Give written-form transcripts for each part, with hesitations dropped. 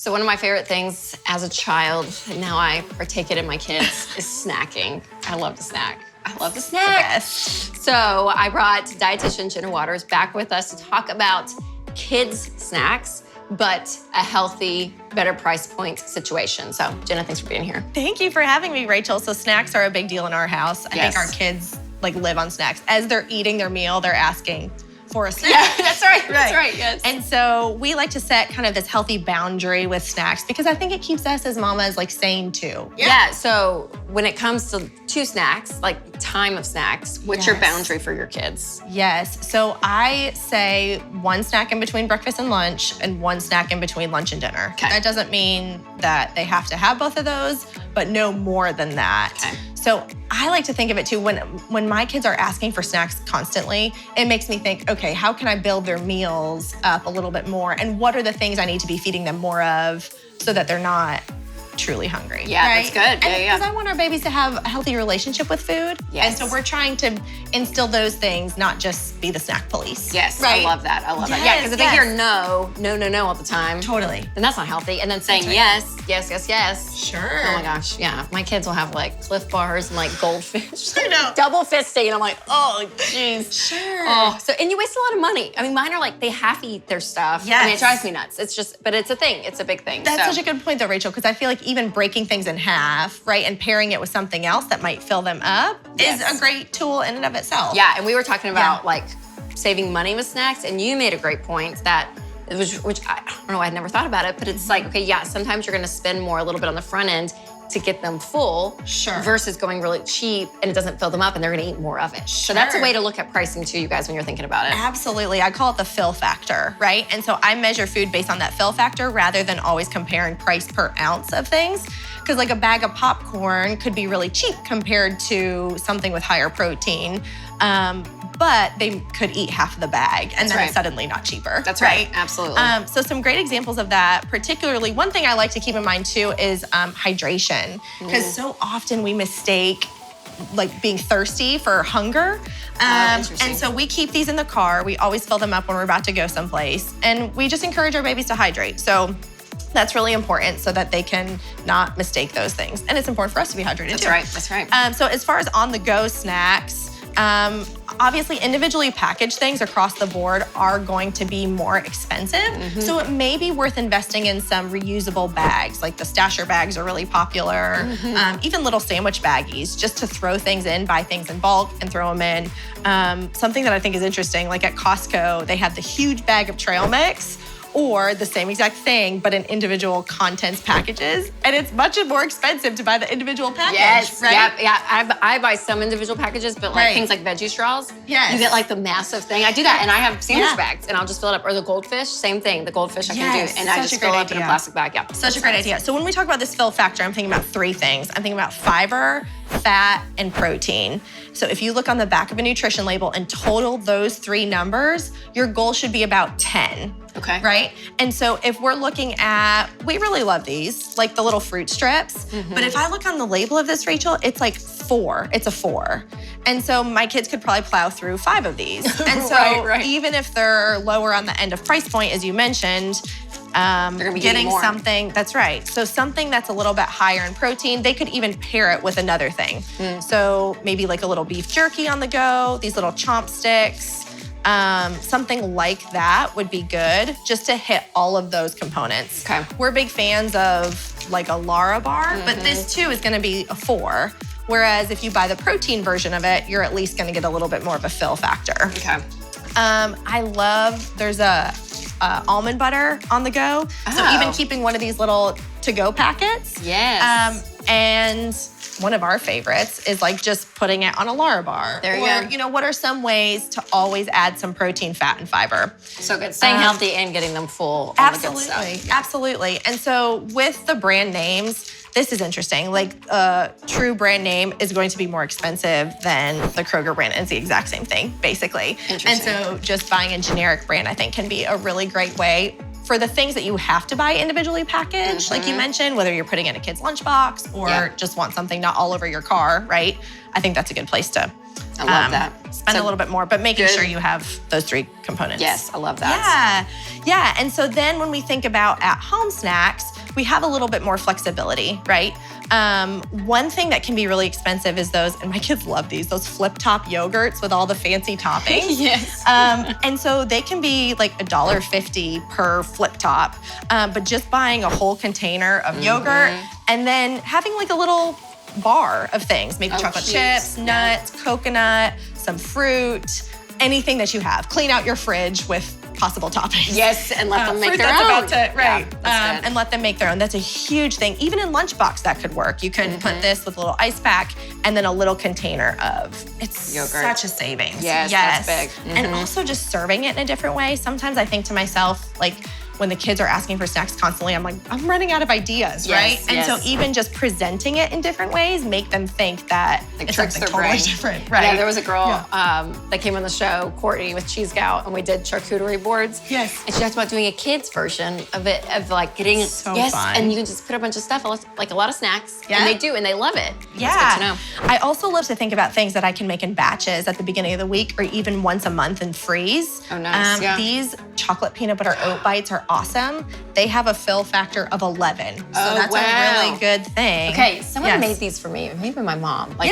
So one of my favorite things as a child, and now I partake it in my kids, is snacking. I love to snack. I love to snack. So I brought dietitian Jenna Waters back with us to talk about kids' snacks, but a healthy, better price point situation. So Jenna, thanks for being here. Thank you for having me, Rachel. So snacks are a big deal in our house. I think our kids live on snacks. As they're eating their meal, they're asking for a snack. Yeah, that's right. That's right, yes. And so we like to set kind of this healthy boundary with snacks because I think it keeps us as mamas sane too. Yeah, so when it comes to snacks, like time of snacks, what's your boundary for your kids? Yes, so I say one snack in between breakfast and lunch and one snack in between lunch and dinner. Okay. That doesn't mean that they have to have both of those, but no more than that. Okay. So I like to think of it too, when my kids are asking for snacks constantly, it makes me think, okay, how can I build their meals up a little bit more? And what are the things I need to be feeding them more of so that they're not truly hungry? Yeah, right? That's good. Yeah. Because I want our babies to have a healthy relationship with food. Yes. And so we're trying to instill those things, not just be the snack police. Yes, right? I love that. I love that. Yeah, because if they hear no all the time. Totally. Then that's not healthy. And then saying yes. Sure. Oh my gosh, yeah. My kids will have like Cliff Bars and like goldfish. I know. Double fisting. And I'm like, oh, jeez. Sure. Oh, and you waste a lot of money. I mean, mine are like, they half eat their stuff. Yes. I mean, it drives me nuts. It's just, but it's a thing. It's a big thing. That's such a good point though, Rachel, because I feel like even breaking things in half, right, and pairing it with something else that might fill them up is a great tool in and of itself. Yeah, and we were talking about like saving money with snacks, and you made a great point that, which I don't know, I'd never thought about it, but it's like, okay, yeah, sometimes you're gonna spend more a little bit on the front end to get them full versus going really cheap and it doesn't fill them up and they're gonna eat more of it. So that's a way to look at pricing too, you guys, when you're thinking about it. Absolutely, I call it the fill factor, right? And so I measure food based on that fill factor rather than always comparing price per ounce of things. Because like a bag of popcorn could be really cheap compared to something with higher protein. But they could eat half of the bag and then it's suddenly not cheaper. That's right, absolutely. So some great examples of that, particularly one thing I like to keep in mind too is hydration. Because so often we mistake like being thirsty for hunger. And so we keep these in the car. We always fill them up when we're about to go someplace. And we just encourage our babies to hydrate. So that's really important so that they can not mistake those things. And it's important for us to be hydrated too. That's right. So as far as on-the-go snacks, obviously individually packaged things across the board are going to be more expensive. So it may be worth investing in some reusable bags, like the stasher bags are really popular, even little sandwich baggies, just to throw things in, buy things in bulk and throw them in. Something that I think is interesting, like at Costco, they have the huge bag of trail mix, or the same exact thing, but in individual contents packages. And it's much more expensive to buy the individual package, right? Yeah. I buy some individual packages, but like things like veggie straws, you get like the massive thing. I do that, and I have sandwich bags, and I'll just fill it up. Or the goldfish, same thing. The goldfish I can do, and I just fill it up in a plastic bag. Yeah, such a great idea. So when we talk about this fill factor, I'm thinking about three things. I'm thinking about fiber, fat, and protein. So if you look on the back of a nutrition label and total those three numbers, your goal should be about 10. Okay. Right? And so if we're looking at, we really love these, like the little fruit strips. But if I look on the label of this, Rachel, it's like 4. It's a 4. And so my kids could probably plow through 5 of these. And so even if they're lower on the end of price point, as you mentioned, they're gonna be getting something, that's right. So something that's a little bit higher in protein, they could even pair it with another thing. So maybe like a little beef jerky on the go, these little chomp sticks, something like that would be good just to hit all of those components. Okay. We're big fans of like a Lara bar, but this too is gonna be a 4. Whereas if you buy the protein version of it, you're at least gonna get a little bit more of a fill factor. Okay. I love, there's a almond butter on the go. So even keeping one of these little to-go packets. Yes. And one of our favorites is like just putting it on a Lara bar. There you go. You know, what are some ways to always add some protein, fat, and fiber? So good. Staying healthy and getting them full. Absolutely. Absolutely. And so with the brand names, this is interesting. Like a true brand name is going to be more expensive than the Kroger brand. It's the exact same thing, basically. Interesting. And so just buying a generic brand, I think, can be a really great way. for the things that you have to buy individually packaged, like you mentioned, whether you're putting in a kid's lunchbox or just want something not all over your car, right? I think that's a good place to I love that. spend a little bit more, but making sure you have those 3 components. Yes, I love that. Yeah. And so then when we think about at-home snacks, we have a little bit more flexibility, right? One thing that can be really expensive is those, and my kids love those flip-top yogurts with all the fancy toppings. Yes. And so they can be like $1.50 per flip-top, but just buying a whole container of yogurt and then having like a little bar of things, maybe chocolate chips, nuts, coconut, some fruit, anything that you have. Clean out your fridge with possible toppings. Yes, and let them make their own. And let them make their own. That's a huge thing. Even in lunchbox, that could work. You could put this with a little ice pack and then a little container of, it's yogurt. Such a savings. Yes, that's big. And also just serving it in a different way. Sometimes I think to myself, like, when the kids are asking for snacks constantly, I'm like, I'm running out of ideas, right? And so even just presenting it in different ways make them think that like it's tricks something their totally brain. different, right? Yeah, there was a girl that came on the show, Courtney, with Cheese Gout, and we did charcuterie boards. Yes. And she talked about doing a kid's version of it, of like getting, So yes, fun. and you can just put a bunch of stuff, like a lot of snacks, and they do, and they love it. Yeah. That's good to know. I also love to think about things that I can make in batches at the beginning of the week or even once a month and freeze. Oh, nice. These chocolate peanut butter oat bites are awesome. They have a fill factor of 11. So that's a really good thing. Okay, someone made these for me, maybe my mom. Like,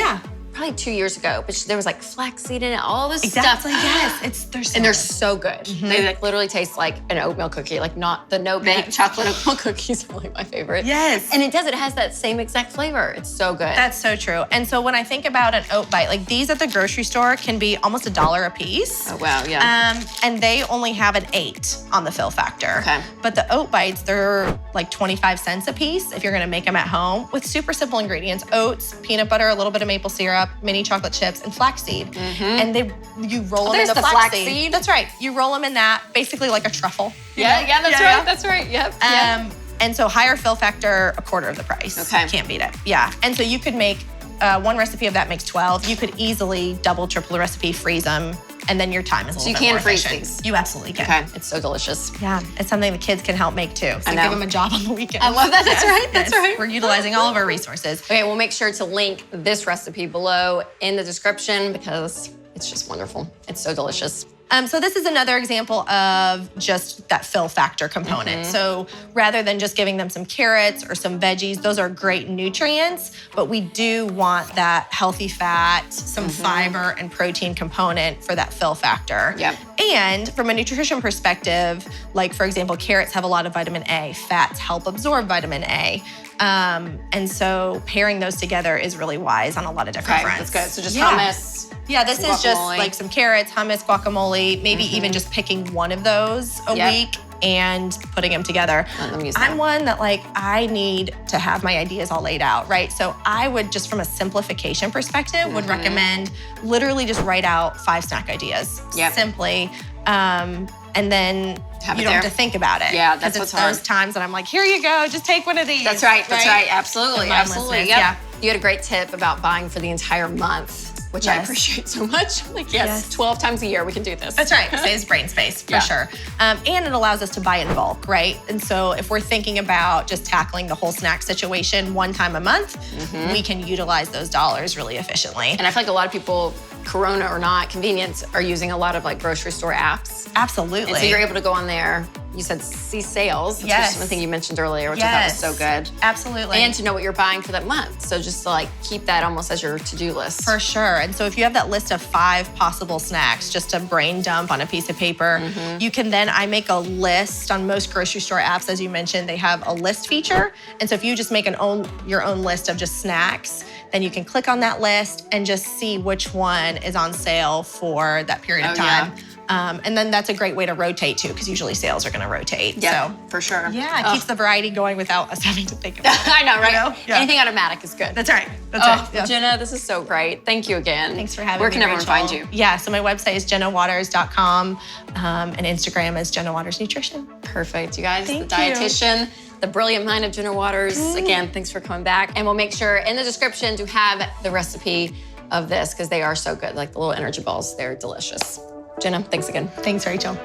probably 2 years ago, but there was like flaxseed in it, all this stuff. Yes, they're so good. They like literally taste like an oatmeal cookie, like not the no-bake chocolate oatmeal cookies are like my favorite. Yes. And it has that same exact flavor. It's so good. That's so true. And so when I think about an oat bite, like these at the grocery store can be almost $1 a piece. Oh, wow, yeah. And they only have an 8 on the fill factor. Okay. But the oat bites, they're like 25 cents a piece if you're gonna make them at home with super simple ingredients: oats, peanut butter, a little bit of maple syrup, mini chocolate chips, and flaxseed. And you roll them in the flaxseed. That's right. You roll them in that, basically like a truffle. That's right. Yep. And so higher fill factor, $1/4 of the price. Okay. Can't beat it. Yeah. And so you could make, one recipe of that makes 12. You could easily double, triple the recipe, freeze them, and then your time is a little bit more efficient. So you can freeze these. You absolutely can. Okay. It's so delicious. Yeah. It's something the kids can help make too. So give them a job on the weekend. I love that. That's right. That's right. We're utilizing all of our resources. Okay, we'll make sure to link this recipe below in the description because it's just wonderful. It's so delicious. So this is another example of just that fill factor component. So rather than just giving them some carrots or some veggies, those are great nutrients, but we do want that healthy fat, some fiber and protein component for that fill factor. Yep. And from a nutrition perspective, like for example, carrots have a lot of vitamin A, fats help absorb vitamin A. And so pairing those together is really wise on a lot of different fronts. That's good. So just hummus. Yeah, this is just like some carrots, hummus, guacamole, maybe even just picking one of those a week and putting them together. I'm one that like, I need to have my ideas all laid out, right? So I would just from a simplification perspective would recommend literally just write out 5 snack ideas simply. And then you don't have to think about it. Yeah, that's what's hard. Those times that I'm like, here you go, just take one of these. That's right. That's right. Absolutely. Absolutely. Yeah. You had a great tip about buying for the entire month, which I appreciate so much. Like, 12 times a year we can do this. That's right. Saves brain space for sure. And it allows us to buy in bulk, right? And so if we're thinking about just tackling the whole snack situation one time a month, we can utilize those dollars really efficiently. And I feel like a lot of people, Corona or not, convenience, are using a lot of like grocery store apps. Absolutely. And so you're able to go on there. You said see sales. Yes. Which is one thing you mentioned earlier, which I thought was so good. Absolutely. And to know what you're buying for that month. So just to like keep that almost as your to-do list. For sure. And so if you have that list of 5 possible snacks, just a brain dump on a piece of paper, you can then, I make a list on most grocery store apps, as you mentioned, they have a list feature. And so if you just make your own list of just snacks, then you can click on that list and just see which one is on sale for that period of time. And then that's a great way to rotate too, because usually sales are going to rotate. Yeah, so, for sure. Yeah, it keeps the variety going without us having to think about it. I know, right? You know? Yeah. Anything automatic is good. That's right. That's right. Yeah. Jenna, this is so great. Thank you again. Thanks for having me. Where can everyone find you? Yeah, so my website is jennawaters.com and Instagram is Jenna Waters Nutrition. Perfect. You guys, Thank the dietitian, the brilliant mind of Jenna Waters. Again, thanks for coming back. And we'll make sure in the description to have the recipe of this because they are so good. Like the little energy balls, they're delicious. Jenna, thanks again. Thanks, Rachel.